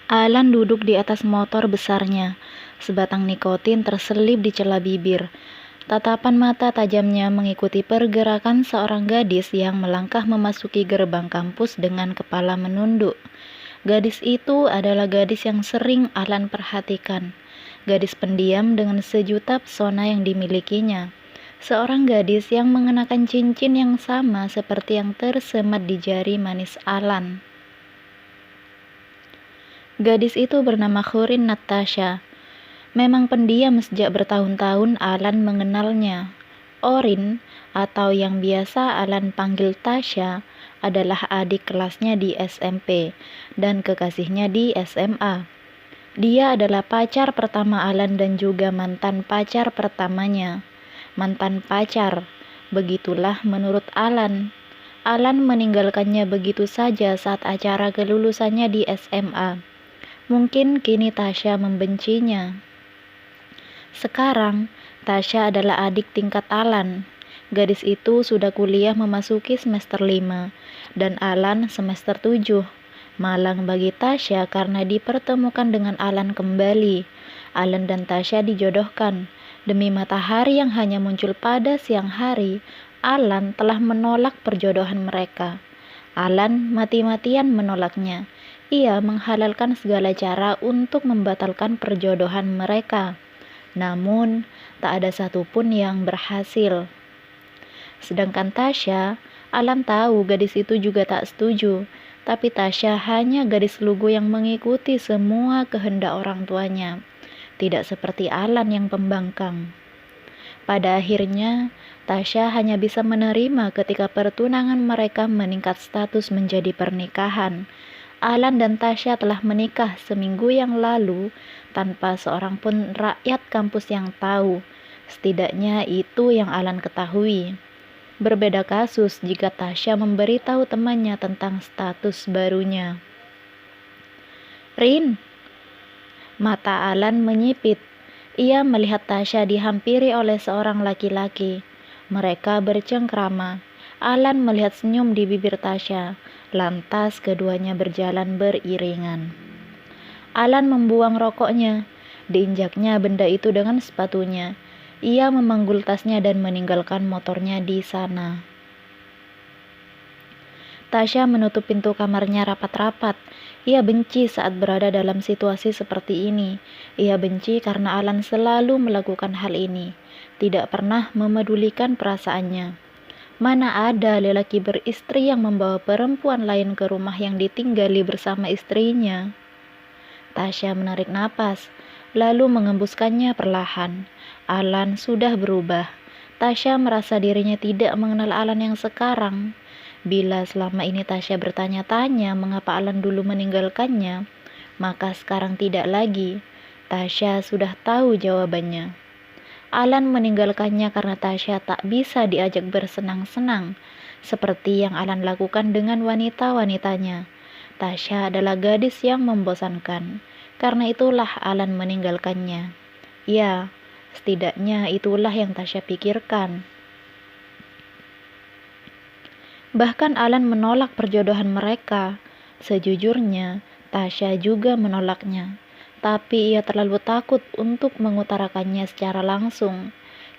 Alan duduk di atas motor besarnya. Sebatang nikotin terselip di celah bibir. Tatapan mata tajamnya mengikuti pergerakan seorang gadis yang melangkah memasuki gerbang kampus dengan kepala menunduk. Gadis itu adalah gadis yang sering Alan perhatikan. Gadis pendiam dengan sejuta pesona yang dimilikinya. Seorang gadis yang mengenakan cincin yang sama seperti yang tersemat di jari manis Alan. Gadis itu bernama Corinne Natasha. Memang pendiam sejak bertahun-tahun Alan mengenalnya. Orin, atau yang biasa Alan panggil Tasha, adalah adik kelasnya di SMP dan kekasihnya di SMA. Dia adalah pacar pertama Alan dan juga mantan pacar pertamanya. Mantan pacar, begitulah menurut Alan. Alan meninggalkannya begitu saja saat acara kelulusannya di SMA. Mungkin kini Tasha membencinya. Sekarang, Tasha adalah adik tingkat Alan. Gadis itu sudah kuliah memasuki semester 5, dan Alan semester 7. Malang bagi Tasha karena dipertemukan dengan Alan kembali. Alan dan Tasha dijodohkan. Demi matahari yang hanya muncul pada siang hari, Alan telah menolak perjodohan mereka. Alan mati-matian menolaknya. Ia menghalalkan segala cara untuk membatalkan perjodohan mereka. Namun, tak ada satupun yang berhasil. Sedangkan Tasha, Alan tahu gadis itu juga tak setuju. Tapi Tasha hanya gadis lugu yang mengikuti semua kehendak orang tuanya. Tidak seperti Alan yang pembangkang. Pada akhirnya, Tasha hanya bisa menerima ketika pertunangan mereka meningkat status menjadi pernikahan. Alan dan Tasha telah menikah seminggu yang lalu tanpa seorang pun rakyat kampus yang tahu. Setidaknya itu yang Alan ketahui. Berbeda kasus jika Tasha memberitahu temannya tentang status barunya. Rin, mata Alan menyipit. Ia melihat Tasha dihampiri oleh seorang laki-laki. Mereka bercengkrama. Alan melihat senyum di bibir Tasha. Lantas keduanya berjalan beriringan. Alan membuang rokoknya. Diinjaknya benda itu dengan sepatunya. Ia memanggul tasnya dan meninggalkan motornya di sana. Tasha menutup pintu kamarnya rapat-rapat. Ia benci saat berada dalam situasi seperti ini. Ia benci karena Alan selalu melakukan hal ini. Tidak pernah memedulikan perasaannya. Mana ada lelaki beristri yang membawa perempuan lain ke rumah yang ditinggali bersama istrinya? Tasha menarik napas, lalu mengembuskannya perlahan. Alan sudah berubah. Tasha merasa dirinya tidak mengenal Alan yang sekarang. Bila selama ini Tasha bertanya-tanya mengapa Alan dulu meninggalkannya, maka sekarang tidak lagi. Tasha sudah tahu jawabannya. Alan meninggalkannya karena Tasha tak bisa diajak bersenang-senang, seperti yang Alan lakukan dengan wanita-wanitanya. Tasha adalah gadis yang membosankan, karena itulah Alan meninggalkannya. Ya, setidaknya itulah yang Tasha pikirkan. Bahkan Alan menolak perjodohan mereka. Sejujurnya, Tasha juga menolaknya. Tapi ia terlalu takut untuk mengutarakannya secara langsung.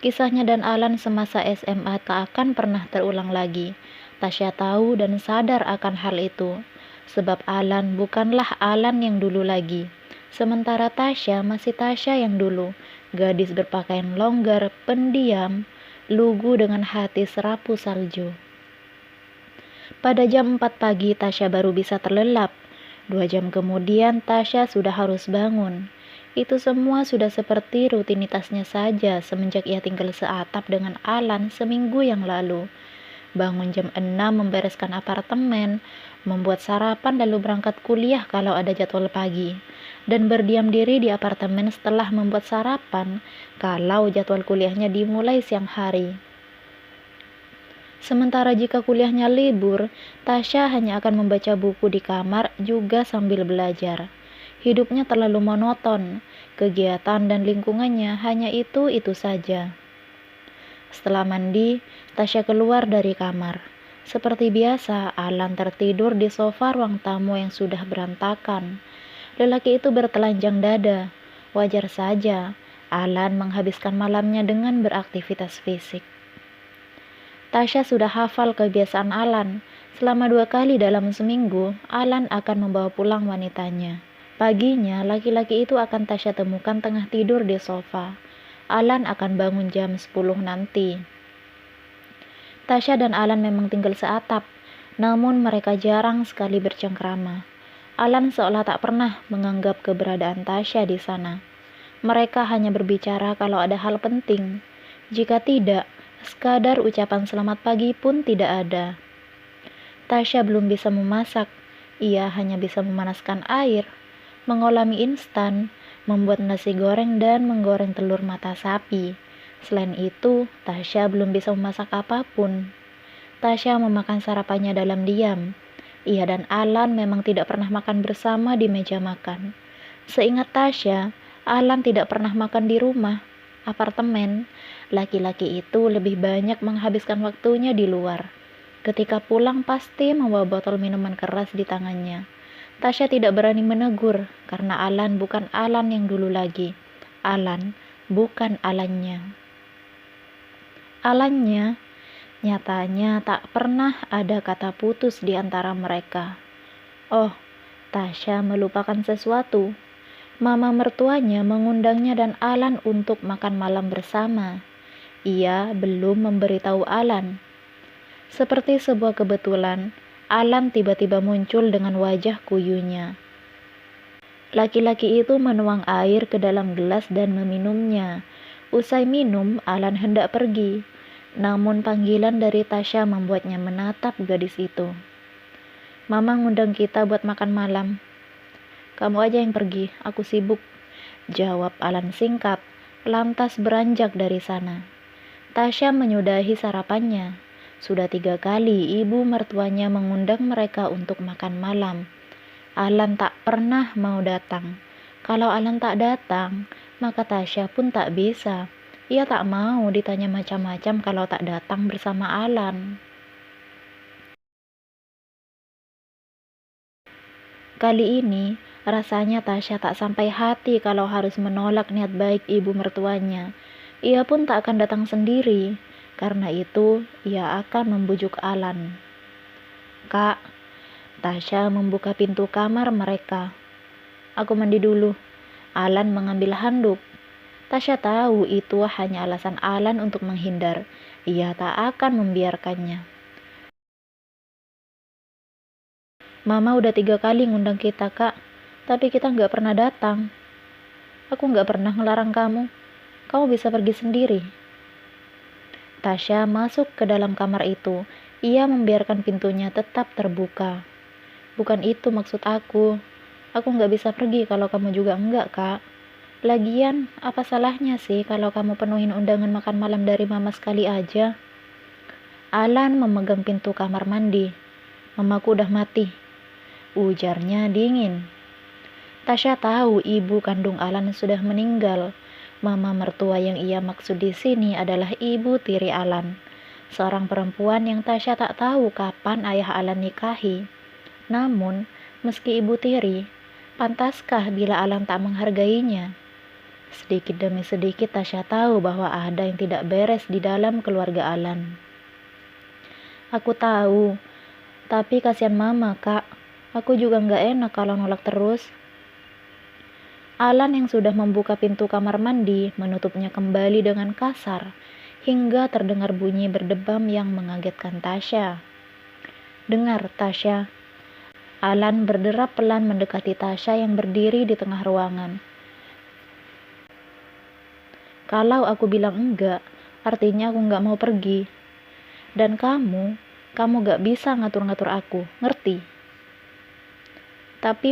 Kisahnya dan Alan semasa SMA tak akan pernah terulang lagi. Tasha tahu dan sadar akan hal itu. Sebab Alan bukanlah Alan yang dulu lagi. Sementara Tasha masih Tasha yang dulu. Gadis berpakaian longgar, pendiam, lugu dengan hati serapu salju. Pada jam 4 pagi Tasha baru bisa terlelap. 2 jam kemudian Tasha sudah harus bangun. Itu semua sudah seperti rutinitasnya saja semenjak ia tinggal seatap dengan Alan seminggu yang lalu. Bangun jam 6 membereskan apartemen, membuat sarapan lalu berangkat kuliah kalau ada jadwal pagi, dan berdiam diri di apartemen setelah membuat sarapan kalau jadwal kuliahnya dimulai siang hari. Sementara jika kuliahnya libur, Tasha hanya akan membaca buku di kamar juga sambil belajar. Hidupnya terlalu monoton, kegiatan dan lingkungannya hanya itu-itu saja. Setelah mandi, Tasha keluar dari kamar. Seperti biasa, Alan tertidur di sofa ruang tamu yang sudah berantakan. Lelaki itu bertelanjang dada. Wajar saja, Alan menghabiskan malamnya dengan beraktivitas fisik. Tasya sudah hafal kebiasaan Alan. Selama 2 kali dalam seminggu, Alan akan membawa pulang wanitanya. Paginya, laki-laki itu akan Tasya temukan tengah tidur di sofa. Alan akan bangun jam 10 nanti. Tasya dan Alan memang tinggal seatap, namun mereka jarang sekali bercengkrama. Alan seolah tak pernah menganggap keberadaan Tasya di sana. Mereka hanya berbicara kalau ada hal penting. Jika tidak, sekadar ucapan selamat pagi pun tidak ada. Tasya belum bisa memasak. Ia hanya bisa memanaskan air, mengolah mie instan, membuat nasi goreng dan menggoreng telur mata sapi. Selain itu, Tasya belum bisa memasak apapun. Tasya memakan sarapannya dalam diam. Ia dan Alan memang tidak pernah makan bersama di meja makan. Seingat Tasya, Alan tidak pernah makan di rumah, apartemen. Laki-laki itu lebih banyak menghabiskan waktunya di luar. Ketika pulang pasti membawa botol minuman keras di tangannya. Tasya tidak berani menegur karena Alan bukan Alan yang dulu lagi. Alan bukan Alannya. Alannya, nyatanya tak pernah ada kata putus di antara mereka. Oh, Tasya melupakan sesuatu. Mama mertuanya mengundangnya dan Alan untuk makan malam bersama. Ia belum memberitahu Alan. Seperti sebuah kebetulan, Alan tiba-tiba muncul dengan wajah kuyunya. Laki-laki itu menuang air ke dalam gelas dan meminumnya. Usai minum, Alan hendak pergi. Namun panggilan dari Tasya membuatnya menatap gadis itu. Mama ngundang kita buat makan malam. Kamu aja yang pergi, aku sibuk, jawab Alan singkat, lantas beranjak dari sana. Tasya menyudahi sarapannya. Sudah 3 kali ibu mertuanya mengundang mereka untuk makan malam. Alan tak pernah mau datang. Kalau Alan tak datang, maka Tasya pun tak bisa. Ia tak mau ditanya macam-macam kalau tak datang bersama Alan. Kali ini, rasanya Tasya tak sampai hati kalau harus menolak niat baik ibu mertuanya. Ia pun tak akan datang sendiri. Karena itu, ia akan membujuk Alan. Kak, Tasya membuka pintu kamar mereka. Aku mandi dulu. Alan mengambil handuk. Tasya tahu itu hanya alasan Alan untuk menghindar. Ia tak akan membiarkannya. Mama udah 3 kali ngundang kita, Kak. Tapi kita nggak pernah datang. Aku nggak pernah ngelarang kamu. Kamu bisa pergi sendiri. Tasya masuk ke dalam kamar itu. Ia membiarkan pintunya tetap terbuka. Bukan itu maksud aku. Aku nggak bisa pergi kalau kamu juga enggak, Kak. Lagian, apa salahnya sih kalau kamu penuhin undangan makan malam dari Mama sekali aja? Alan memegang pintu kamar mandi. Mamaku udah mati, ujarnya dingin. Tasya tahu ibu kandung Alan sudah meninggal. Mama mertua yang ia maksud di sini adalah ibu tiri Alan, seorang perempuan yang Tasya tak tahu kapan ayah Alan nikahi. Namun, meski ibu tiri, pantaskah bila Alan tak menghargainya? Sedikit demi sedikit Tasya tahu bahwa ada yang tidak beres di dalam keluarga Alan. Aku tahu, tapi kasihan Mama, Kak. Aku juga nggak enak kalau nolak terus. Alan yang sudah membuka pintu kamar mandi menutupnya kembali dengan kasar hingga terdengar bunyi berdebam yang mengagetkan Tasya. Dengar, Tasya. Alan berderap pelan mendekati Tasya yang berdiri di tengah ruangan. Kalau aku bilang enggak, artinya aku nggak mau pergi. Dan kamu gak bisa ngatur-ngatur aku, ngerti? Tapi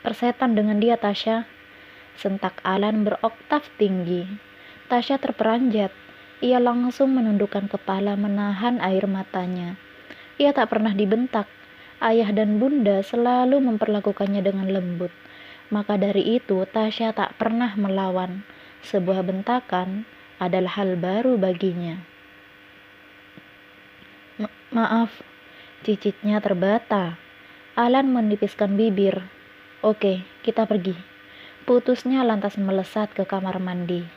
persetan dengan dia, Tasya. Sentak Alan beroktav tinggi. Tasya terperanjat. Ia langsung menundukkan kepala menahan air matanya. Ia tak pernah dibentak. Ayah dan bunda selalu memperlakukannya dengan lembut. Maka dari itu Tasya tak pernah melawan. Sebuah bentakan adalah hal baru baginya. Maaf, cicitnya terbata. Alan menipiskan bibir. Oke, kita pergi. Putusnya lantas melesat ke kamar mandi.